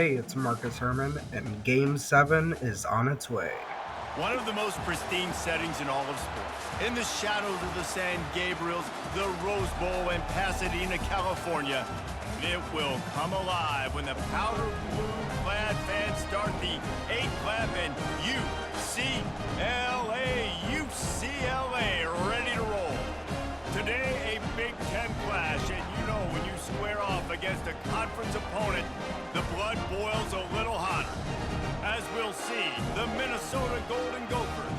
Hey, it's Markus Herrmann, and Game 7 is on its way. One of the most pristine settings in all of sports. In the shadows of the San Gabriels, the Rose Bowl in Pasadena, California. It will come alive when the powder blue-clad fans start the 8-clap and UCLA ready to roll. Today, a Big Ten clash, and you know when you square off against a conference opponent, the blood boils a little hotter. As we'll see, the Minnesota Golden Gophers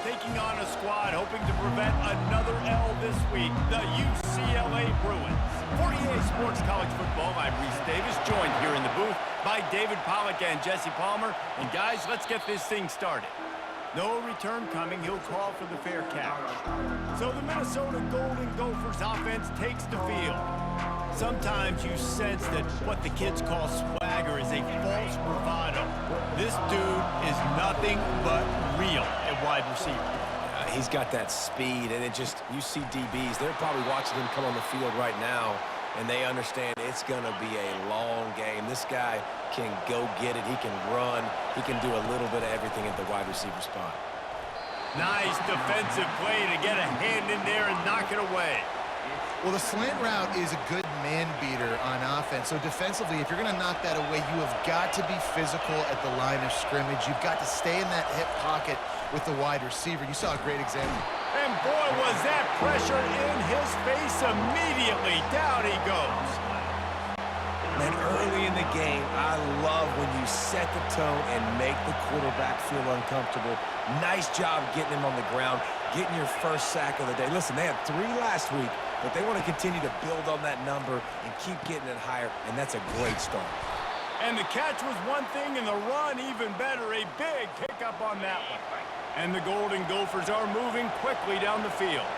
taking on a squad hoping to prevent another L this week, the UCLA Bruins. 48 Sports College Football, I'm Reese Davis, joined here in the booth by David Pollack and Jesse Palmer. And guys, let's get this thing started. No return coming, he'll call for the fair catch. So the Minnesota Golden Gophers offense takes the field. Sometimes you sense that what the kids call swagger is a false bravado. This dude is nothing but real at wide receiver. He's got that speed, and you see DBs, they're probably watching him come on the field right now, and they understand it's going to be a long game. This guy can go get it. He can run. He can do a little bit of everything at the wide receiver spot. Nice defensive play to get a hand in there and knock it away. Well, the slant route is a good man beater on offense. So defensively, if you're going to knock that away, you have got to be physical at the line of scrimmage. You've got to stay in that hip pocket with the wide receiver. You saw a great example. And boy, was that pressure in his face immediately. Down he goes. And early in the game, I love when you set the tone and make the quarterback feel uncomfortable. Nice job getting him on the ground, getting your first sack of the day. Listen, they had 3 last week, but they want to continue to build on that number and keep getting it higher, and that's a great start. And the catch was one thing, and the run even better. A big pickup on that one. And the Golden Gophers are moving quickly down the field.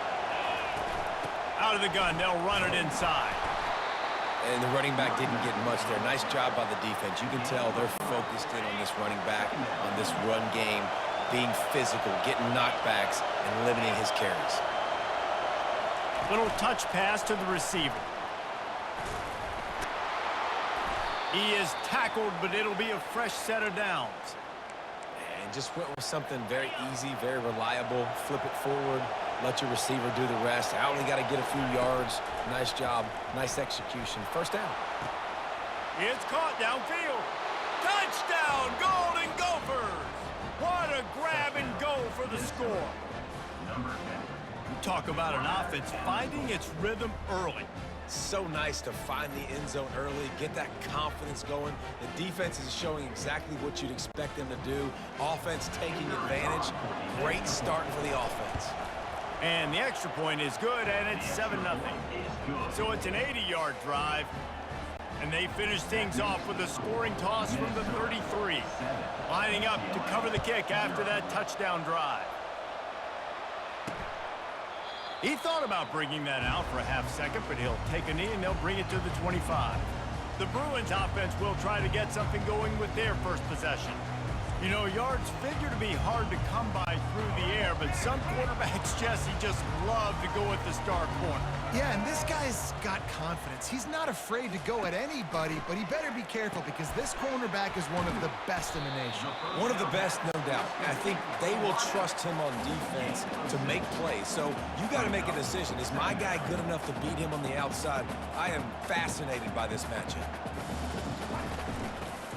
Out of the gun, they'll run it inside. And the running back didn't get much there. Nice job by the defense. You can tell they're focused in on this running back, on this run game, being physical, getting knockbacks, and limiting his carries. Little touch pass to the receiver. He is tackled, but it'll be a fresh set of downs. And just went with something very easy, very reliable. Flip it forward, let your receiver do the rest. I only got to get a few yards. Nice job, nice execution. First down. It's caught downfield. Touchdown, Golden Gophers! What a grab and go for the score. You talk about an offense finding its rhythm early. So nice to find the end zone early, get that confidence going. The defense is showing exactly what you'd expect them to do. Offense taking advantage. Great start for the offense. And the extra point is good, and it's 7-0. So it's an 80-yard drive, and they finish things off with a scoring toss from the 33, lining up to cover the kick after that touchdown drive. He thought about bringing that out for a half second, but he'll take a knee and they'll bring it to the 25. The Bruins offense will try to get something going with their first possession. You know, yards figure to be hard to come by through the air, but some quarterbacks, Jesse, just love to go at the star corner. Yeah, and this guy's got confidence. He's not afraid to go at anybody, but he better be careful because this cornerback is one of the best in the nation. One of the best, no doubt. I think they will trust him on defense to make plays. So you got to make a decision. Is my guy good enough to beat him on the outside? I am fascinated by this matchup.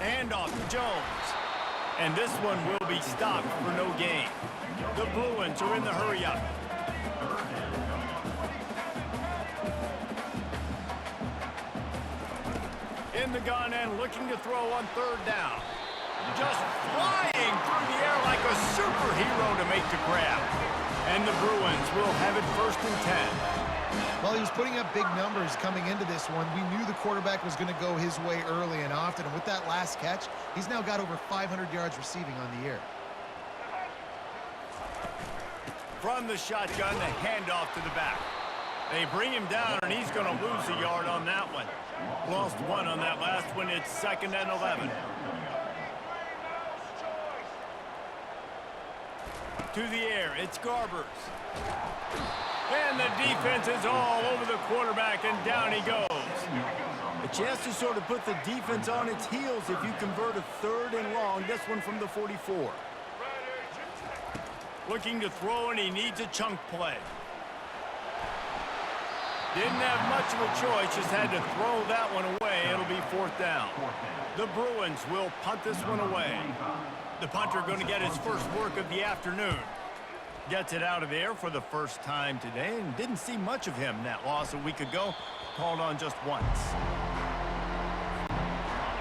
And off to Jones. And this one will be stopped for no gain. The Bruins are in the hurry-up. In the gun and looking to throw on 3rd down. Just flying through the air like a superhero to make the grab. And the Bruins will have it 1st and 10. Well, he was putting up big numbers coming into this one. We knew the quarterback was going to go his way early and often. And with that last catch, he's now got over 500 yards receiving on the year. From the shotgun, the handoff to the back. They bring him down, and he's going to lose a yard on that one. Lost 1 on that last one. It's 2nd and 11. To the air, it's Garbers. And the defense is all over the quarterback, and down he goes. The chance to sort of put the defense on its heels if you convert a 3rd and long. This one from the 44. Looking to throw, and he needs a chunk play. Didn't have much of a choice, just had to throw that one away. It'll be 4th down. The Bruins will punt this one away. The punter going to get his first work of the afternoon. Gets it out of there for the first time today, and didn't see much of him. That loss a week ago, called on just once.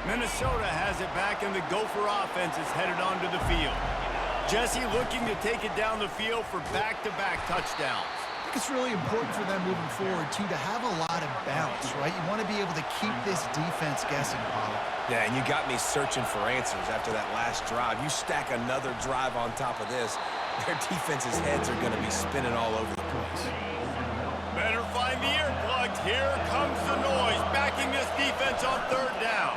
Minnesota has it back, and the Gopher offense is headed onto the field. Jesse looking to take it down the field for back-to-back touchdowns. I think it's really important for them moving forward, too, to have a lot of bounce, right? You want to be able to keep this defense guessing, Paul. Yeah, and you got me searching for answers after that last drive. You stack another drive on top of this, their defense's heads are going to be spinning all over the place. Better find the earplugs. Here comes the noise, backing this defense on 3rd down.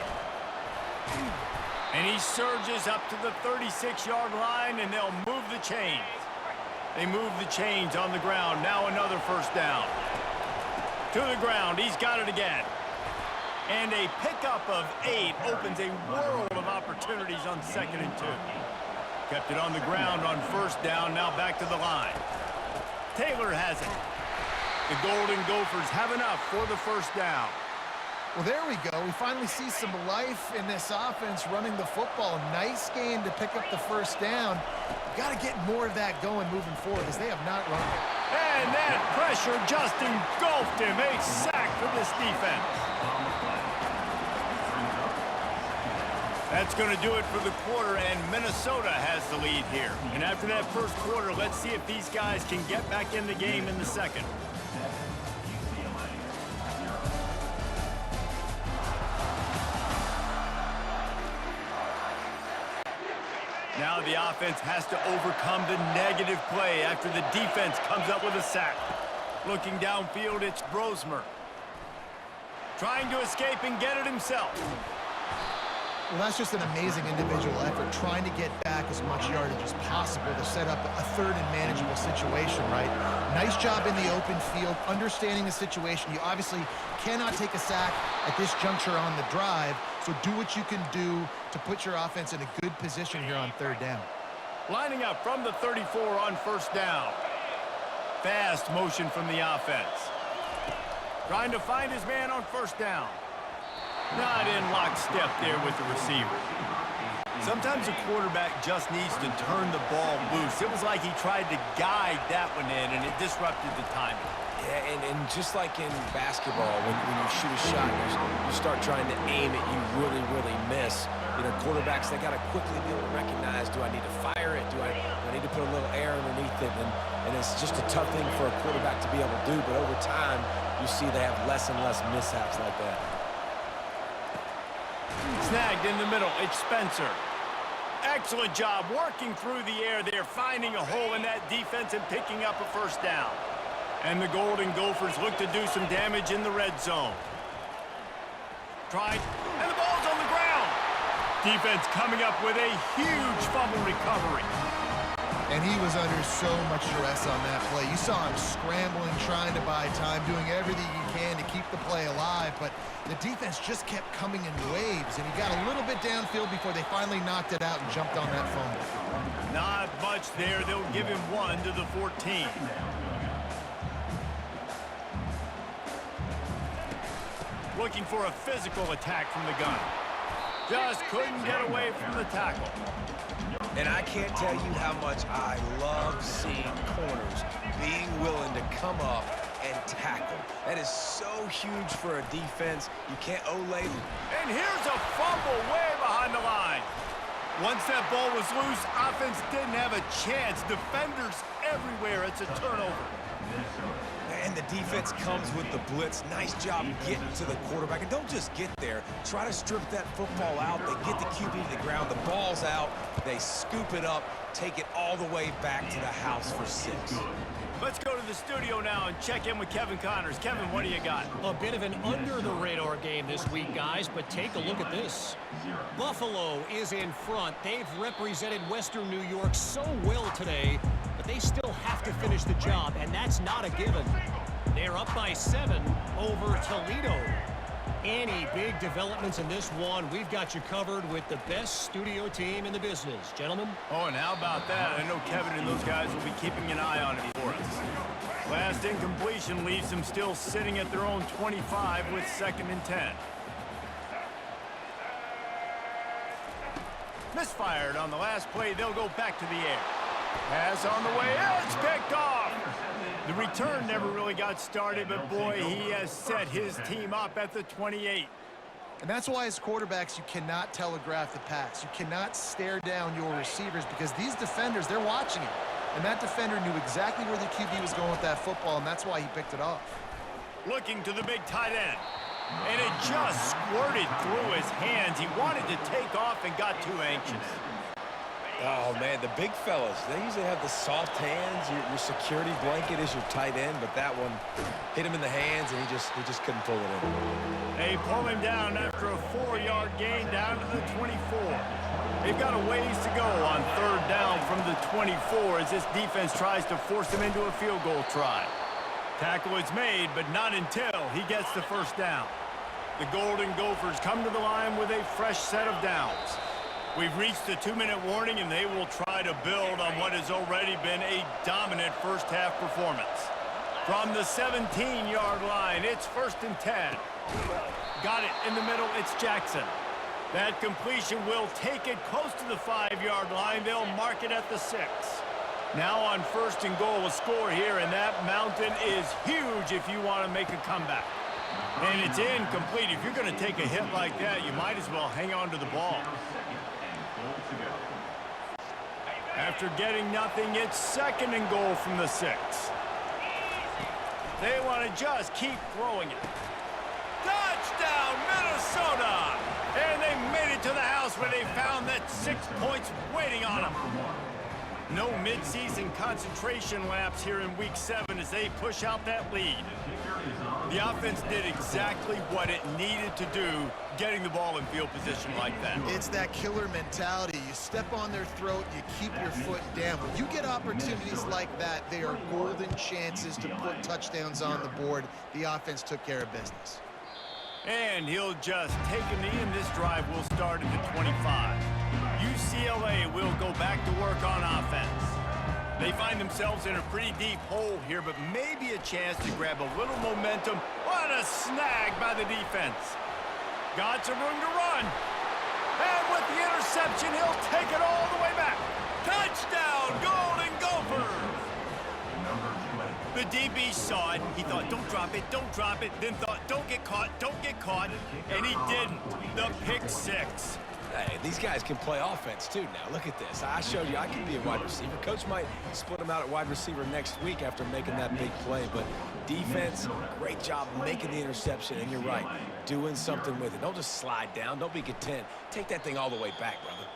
And he surges up to the 36-yard line, and they'll move the chains. They move the chains on the ground. Now another 1st down. To the ground. He's got it again. And a pickup of 8 opens a world of opportunities on 2nd and 2. Kept it on the ground on 1st down. Now back to the line. Taylor has it. The Golden Gophers have enough for the 1st down. Well, there we go. We finally see some life in this offense running the football. Nice game to pick up the 1st down. Got to get more of that going moving forward because they have not run it. And that pressure just engulfed him. A sack for this defense. That's going to do it for the quarter, and Minnesota has the lead here. And after that 1st quarter, let's see if these guys can get back in the game in the 2nd. Now the offense has to overcome the negative play after the defense comes up with a sack. Looking downfield, it's Brosmer. Trying to escape and get it himself. Well, that's just an amazing individual effort, trying to get back as much yardage as possible to set up a 3rd and manageable situation, right? Nice job in the open field, understanding the situation. You obviously cannot take a sack at this juncture on the drive, so do what you can do to put your offense in a good position here on 3rd down. Lining up from the 34 on 1st down. Fast motion from the offense. Trying to find his man on 1st down. Not in lockstep there with the receiver. Sometimes a quarterback just needs to turn the ball loose. It was like he tried to guide that one in, and it disrupted the timing. Yeah, and just like in basketball, when you shoot a shot, you start trying to aim it, you really miss. You know, quarterbacks, they got to quickly be able to recognize, do I need to fire it? Do I need to put a little air underneath it? And it's just a tough thing for a quarterback to be able to do, but over time, you see they have less and less mishaps like that. Snagged in the middle, it's Spencer. Excellent job working through the air there, finding a hole in that defense and picking up a 1st down. And the Golden Gophers look to do some damage in the red zone. Tried, and the ball's on the ground. Defense coming up with a huge fumble recovery. And he was under so much stress on that play. You saw him scrambling, trying to buy time, doing everything he can to keep the play alive, but the defense just kept coming in waves, and he got a little bit downfield before they finally knocked it out and jumped on that fumble. Not much there. They'll give him 1 to the 14. Looking for a physical attack from the gun. Just couldn't get away from the tackle. And I can't tell you how much I love seeing corners being willing to come up and tackle. That is so huge for a defense. You can't olay them. And here's a fumble way behind the line. Once that ball was loose, offense didn't have a chance. Defenders everywhere. It's a turnover. And the defense comes with the blitz. Nice job getting to the quarterback. And don't just get there. Try to strip that football out. They get the QB to the ground. The ball's out. They scoop it up, take it all the way back to the house for 6. Let's go to the studio now and check in with Kevin Connors. Kevin, what do you got? A bit of an under-the-radar game this week, guys, but take a look at this. Buffalo is in front. They've represented Western New York so well today, but they still have to finish the job, and that's not a given. They're up by 7 over Toledo. Any big developments in this one, we've got you covered with the best studio team in the business. Gentlemen? Oh, and how about that? I know Kevin and those guys will be keeping an eye on it for us. Last incompletion leaves them still sitting at their own 25 with 2nd and 10. Misfired on the last play. They'll go back to the air. Pass on the way. It's picked off. The return never really got started, but boy, he has set his team up at the 28. And that's why as quarterbacks, you cannot telegraph the pass. You cannot stare down your receivers because these defenders, they're watching it. And that defender knew exactly where the QB was going with that football, and that's why he picked it off. Looking to the big tight end. And it just squirted through his hands. He wanted to take off and got too anxious. Oh, man, the big fellas, they usually have the soft hands. Your security blanket is your tight end, but that one hit him in the hands, and he just couldn't pull it in. They pull him down after a 4-yard gain down to the 24. They've got a ways to go on 3rd down from the 24 as this defense tries to force him into a field goal try. Tackle is made, but not until he gets the 1st down. The Golden Gophers come to the line with a fresh set of downs. We've reached the 2-minute warning, and they will try to build on what has already been a dominant first-half performance. From the 17-yard line, it's 1st and 10. Got it in the middle, it's Jackson. That completion will take it close to the 5-yard line. They'll mark it at the 6. Now on 1st and goal, a score here, and that mountain is huge if you want to make a comeback. And it's incomplete. If you're going to take a hit like that, you might as well hang on to the ball. After getting nothing, it's 2nd and goal from the 6. They want to just keep throwing it. Touchdown, Minnesota! And they made it to the house where they found that 6 points waiting on them. No midseason concentration laps here in Week 7 as they push out that lead. The offense did exactly what it needed to do, getting the ball in field position like that. It's that killer mentality. You step on their throat, you keep your foot down. When you get opportunities like that, they are golden chances to put touchdowns on the board. The offense took care of business. And he'll just take a knee, and this drive will start at the 25. UCLA will go back to work on offense. They find themselves in a pretty deep hole here, but maybe a chance to grab a little momentum. What a snag by the defense. Got some room to run. And with the interception, he'll take it all the way back. Touchdown, Golden Gophers! The DB saw it. He thought, don't drop it, then thought, don't get caught, and he didn't. The pick 6. Hey, these guys can play offense, too, now. Look at this. I showed you I can be a wide receiver. Coach might split him out at wide receiver next week after making that big play, but defense, great job making the interception, and you're right, doing something with it. Don't just slide down. Don't be content. Take that thing all the way back, brother.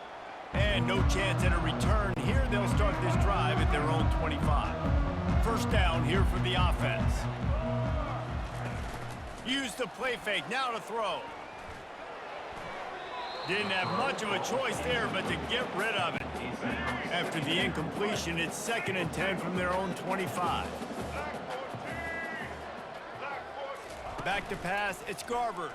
And no chance at a return here. They'll start this drive at their own 25. 1st down here for the offense. Use the play fake. Now to throw. Didn't have much of a choice there, but to get rid of it. After the incompletion, it's 2nd and 10 from their own 25. Back to pass, it's Garbers.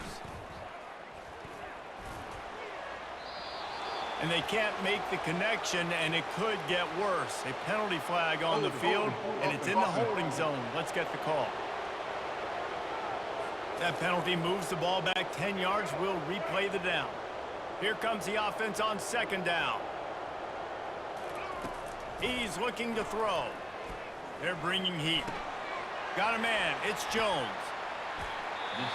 And they can't make the connection, and it could get worse. A penalty flag on the field, and it's in the holding zone. Let's get the call. That penalty moves the ball back 10 yards. We'll replay the down. Here comes the offense on 2nd down. He's looking to throw. They're bringing heat. Got a man. It's Jones.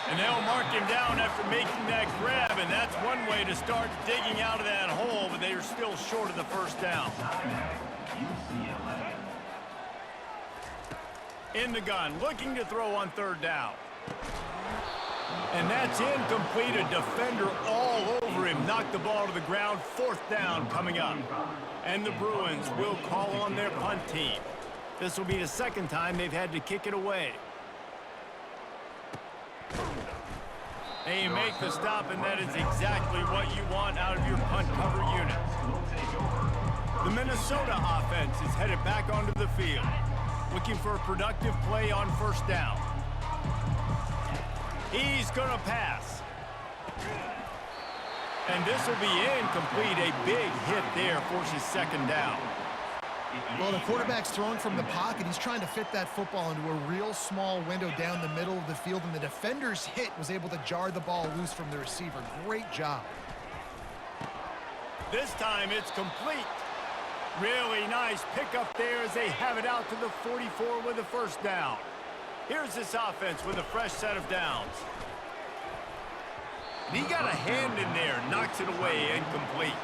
And they'll mark him down after making that grab, and that's one way to start digging out of that hole, but they are still short of the 1st down. In the gun, looking to throw on 3rd down. And that's incomplete. A defender all over him. Knocked the ball to the ground. 4th down coming up. And the Bruins will call on their punt team. This will be the 2nd time they've had to kick it away. They make the stop, and that is exactly what you want out of your punt cover unit. The Minnesota offense is headed back onto the field, looking for a productive play on 1st down. He's going to pass. And this will be incomplete. A big hit there forces second down. Well, the quarterback's throwing from the pocket. He's trying to fit that football into a real small window down the middle of the field, and the defender's hit was able to jar the ball loose from the receiver. Great job. This time it's complete. Really nice pickup there as they have it out to the 44 with a first down. Here's this offense with a fresh set of downs. He got a hand in there, knocks it away, incomplete.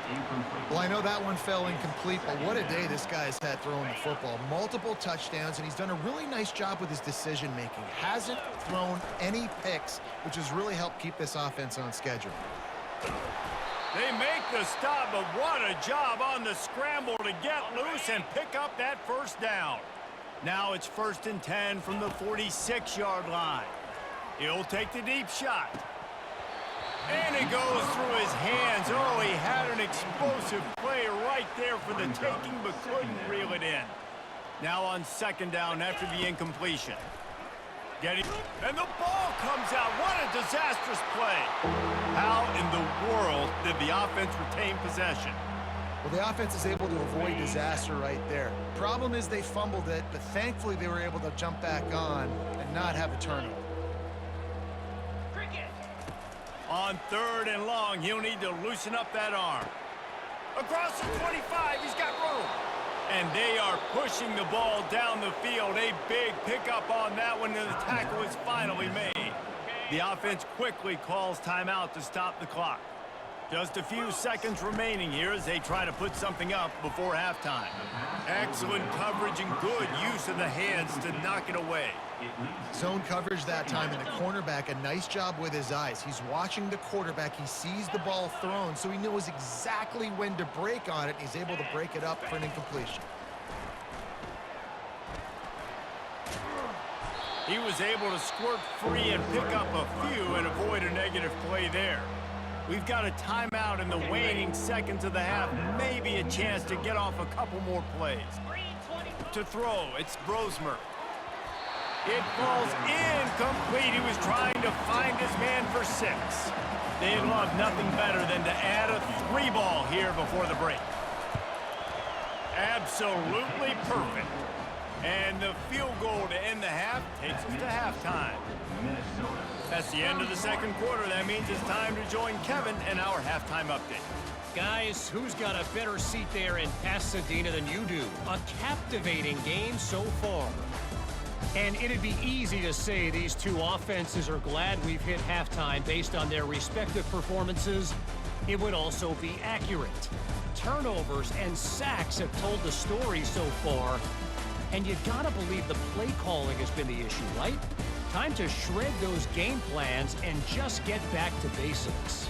Well, I know that one fell incomplete, but what a day this guy's had throwing the football. Multiple touchdowns, and he's done a really nice job with his decision-making. Hasn't thrown any picks, which has really helped keep this offense on schedule. They make the stop, but what a job on the scramble to get loose and pick up that first down. Now it's 1st and 10 from the 46-yard line. He'll take the deep shot. And it goes through his hands. Oh, he had an explosive play right there for the taking, but couldn't reel it in. Now on second down after the incompletion. And the ball comes out. What a disastrous play. How in the world did the offense retain possession? Well, the offense is able to avoid disaster right there. Problem is they fumbled it, but thankfully they were able to jump back on and not have a turnover. On 3rd and long, he'll need to loosen up that arm. Across the 25, he's got room. And they are pushing the ball down the field. A big pickup on that one, and the tackle is finally made. The offense quickly calls timeout to stop the clock. Just a few seconds remaining here as they try to put something up before halftime. Excellent coverage and good use of the hands to knock it away. Zone coverage that time, and the cornerback, a nice job with his eyes. He's watching the quarterback. He sees the ball thrown, so he knows exactly when to break on it. He's able to break it up for an incompletion. He was able to squirt free and pick up a few and avoid a negative play there. We've got a timeout in the waning seconds of the half. Maybe a chance to get off a couple more plays. To throw, it's Brosmer. It falls incomplete. He was trying to find his man for 6. They'd love nothing better than to add a 3 ball here before the break. Absolutely perfect. And the field goal to end the half takes us to halftime. That's the end of the second quarter. That means it's time to join Kevin in our halftime update. Guys, who's got a better seat there in Pasadena than you do? A captivating game so far. And it'd be easy to say these two offenses are glad we've hit halftime based on their respective performances. It would also be accurate. Turnovers and sacks have told the story so far. And you gotta believe the play calling has been the issue, right? Time to shred those game plans and just get back to basics.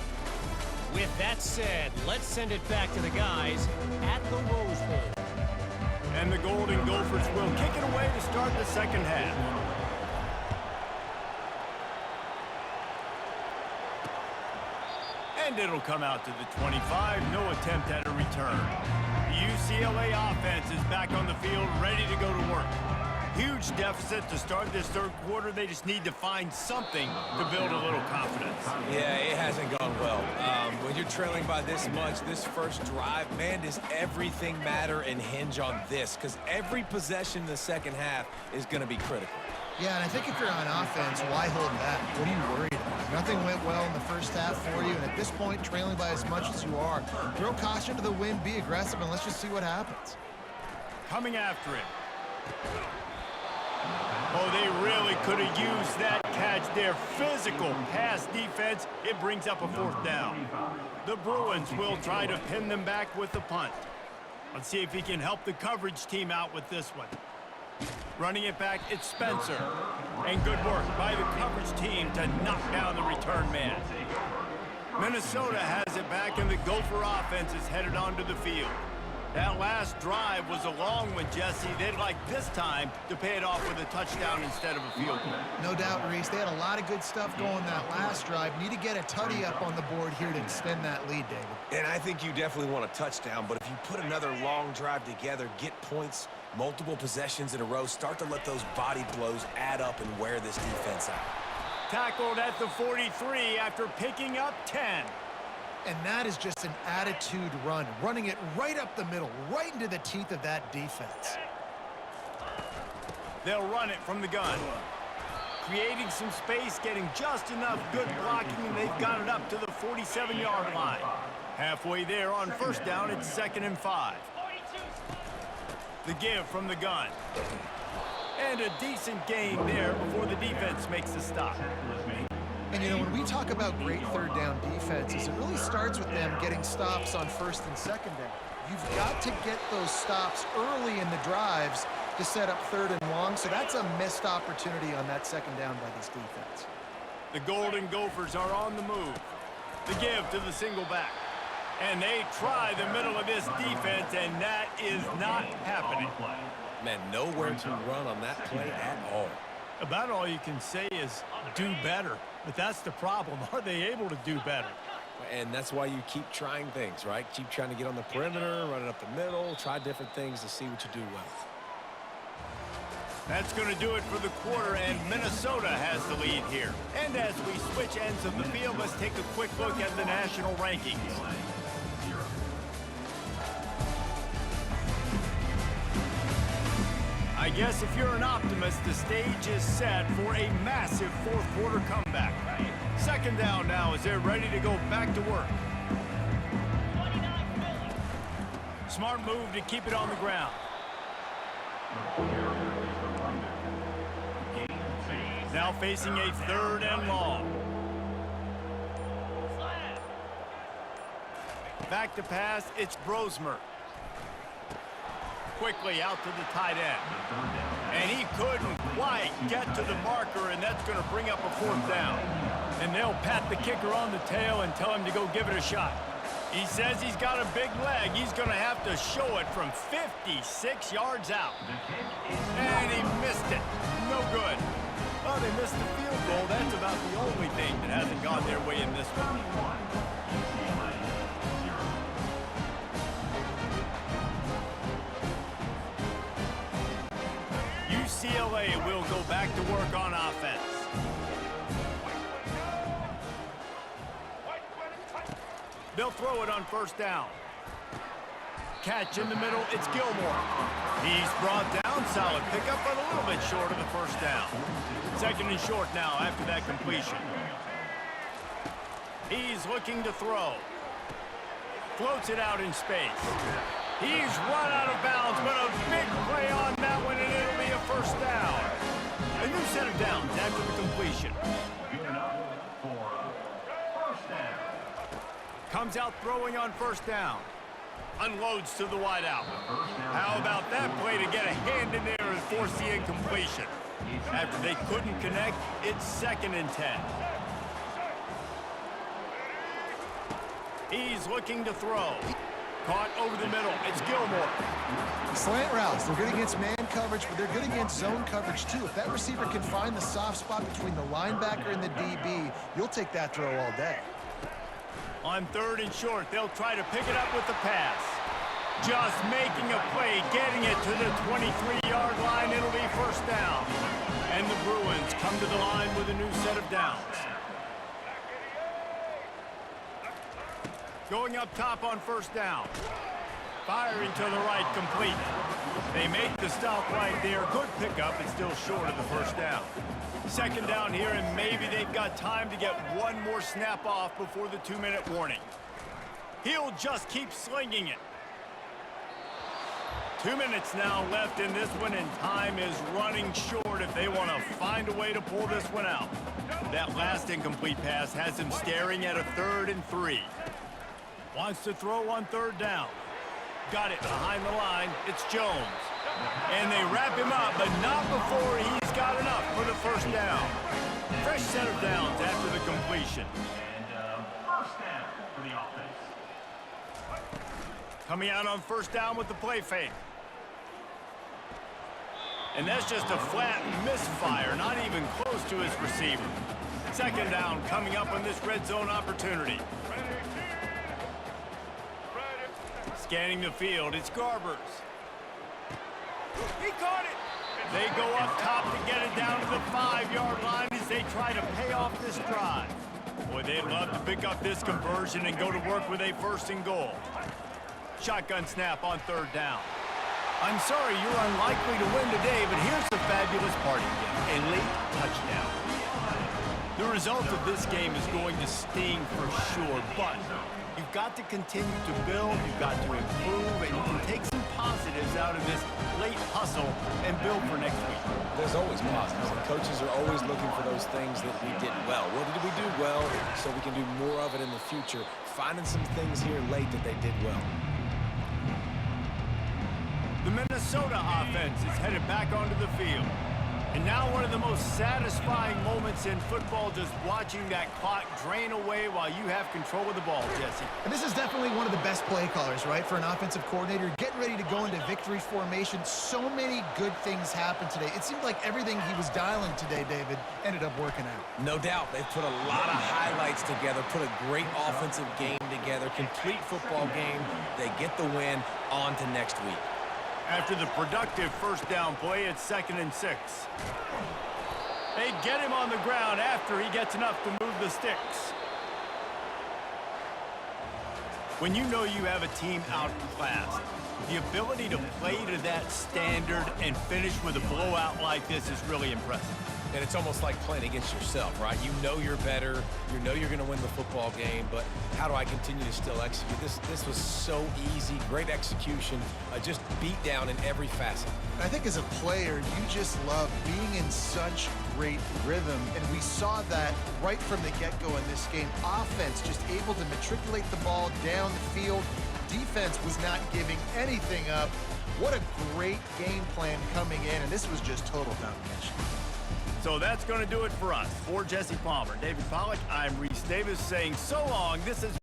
With that said, let's send it back to the guys at the Rose Bowl. And the Golden Gophers will kick it away to start the second half. And it'll come out to the 25. No attempt at a return. The UCLA offense is back on the field, ready to go to work. Huge deficit to start this third quarter. They just need to find something to build a little confidence. Yeah, it hasn't gone well. When you're trailing by this much, this first drive, man, does everything matter and hinge on this? Because every possession in the second half is going to be critical. Yeah, and I think if you're on offense, why hold back? What are you worried about? Nothing went well in the first half for you, and at this point, trailing by as much as you are, throw caution to the wind, be aggressive, and let's just see what happens. Coming after it. Oh, they really could have used that catch there. Physical pass defense. It brings up a 4th down. The Bruins will try to pin them back with the punt. Let's see if he can help the coverage team out with this one. Running it back, it's Spencer. And good work by the coverage team to knock down the return man. Minnesota has it back, and the Gopher offense is headed onto the field. That last drive was a long one, Jesse. They'd like this time to pay it off with a touchdown instead of a field goal. No doubt, Reese. They had a lot of good stuff going that last drive. Need to get a tutty up on the board here to extend that lead, David. And I think you definitely want a touchdown, but if you put another long drive together, get points, multiple possessions in a row, start to let those body blows add up and wear this defense out. Tackled at the 43 after picking up 10. And that is just an attitude run, running it right up the middle, right into the teeth of that defense. They'll run it from the gun. Creating some space, getting just enough good blocking, and they've got it up to the 47-yard line. Halfway there on first down, it's 2nd and 5. The give from the gun. And a decent gain there before the defense makes the stop. And, you know, when we talk about great third down defenses, it really starts with them getting stops on first and second down. You've got to get those stops early in the drives to set up third and long, so that's a missed opportunity on that second down by this defense. The Golden Gophers are on the move. The give to the single back. And they try the middle of this defense, and that is not happening. Man, nowhere to run on that play at all. About all you can say is do better. But that's the problem. Are they able to do better? And that's why you keep trying things, right? Keep trying to get on the perimeter, run it up the middle, try different things to see what you do well. That's going to do it for the quarter, and Minnesota has the lead here. And as we switch ends of the field, let's take a quick look at the national rankings. I guess if you're an optimist, the stage is set for a massive fourth quarter comeback. Second down now as they're ready to go back to work. Smart move to keep it on the ground. Now facing a 3rd and long. Back to pass, it's Brosmer. Quickly out to the tight end. And he couldn't quite get to the marker, and that's going to bring up a 4th down. And they'll pat the kicker on the tail and tell him to go give it a shot. He says he's got a big leg. He's going to have to show it from 56 yards out. And he missed it. No good. Well, they missed the field goal. That's about the only thing that hasn't gone their way in this one. UCLA will go back to work on offense. They'll throw it on first down. Catch in the middle, it's Gilmore. He's brought down, solid pickup, but a little bit short of the first down. 2nd and short now after that completion. He's looking to throw. Floats it out in space. He's run out of bounds, but a big play on that one, and it'll be a first down. A new set of downs after the completion. Comes out throwing on first down. Unloads to the wideout. How about that play to get a hand in there and force the incompletion? After they couldn't connect, it's 2nd and 10. He's looking to throw. Caught over the middle. It's Gilmore. Slant routes, they're good against man coverage, but they're good against zone coverage too. If that receiver can find the soft spot between the linebacker and the DB, you'll take that throw all day. On 3rd and short, they'll try to pick it up with the pass. Just making a play, getting it to the 23-yard line. It'll be first down. And the Bruins come to the line with a new set of downs. Going up top on first down. Firing to the right, complete. They make the stop right there. Good pickup, it's still short of the first down. 2nd down here, and maybe they've got time to get one more snap off before the 2-minute warning. He'll just keep slinging it. 2 minutes now left in this one, and time is running short if they want to find a way to pull this one out. That last incomplete pass has him staring at a 3rd and 3. Wants to throw on 3rd down. Got it behind the line. It's Jones. And they wrap him up, but not before he's got enough for the first down. Fresh set of downs after the completion. And first down for the offense. Coming out on first down with the play fake. And that's just a flat misfire, not even close to his receiver. 2nd down coming up on this red zone opportunity. Scanning the field, it's Garbers. He caught it. They go up top to get it down to the 5-yard line. He's as they try to pay off this drive. Boy, they'd love to pick up this conversion and go to work with a 1st and goal. Shotgun snap on 3rd down. I'm sorry you're unlikely to win today, but here's the fabulous parting gift, a late touchdown. The result of this game is going to sting for sure, but you've got to continue to build, you've got to improve, and you can take some positives out of this late hustle and build for next week. There's always positives, and coaches are always looking for those things that we did well. What did we do well so we can do more of it in the future? Finding some things here late that they did well. The Minnesota offense is headed back onto the field. And now one of the most satisfying moments in football, just watching that clock drain away while you have control of the ball, Jesse. And this is definitely one of the best play callers, right, for an offensive coordinator. Getting ready to go into victory formation. So many good things happened today. It seemed like everything he was dialing today, David, ended up working out. No doubt. They've put a lot of highlights together, put a great offensive game together, complete football game. They get the win. On to next week. After the productive 1st down play, it's 2nd and 6. They get him on the ground after he gets enough to move the sticks. When you know you have a team outclassed, the ability to play to that standard and finish with a blowout like this is really impressive. And it's almost like playing against yourself, right? You know you're better. You know you're going to win the football game, but how do I continue to still execute? This was so easy, great execution, just beat down in every facet. I think as a player, you just love being in such great rhythm, and we saw that right from the get-go in this game. Offense just able to matriculate the ball down the field. Defense was not giving anything up. What a great game plan coming in, and this was just total domination. So that's going to do it for us. For Jesse Palmer, David Pollack, I'm Reese Davis saying so long. This is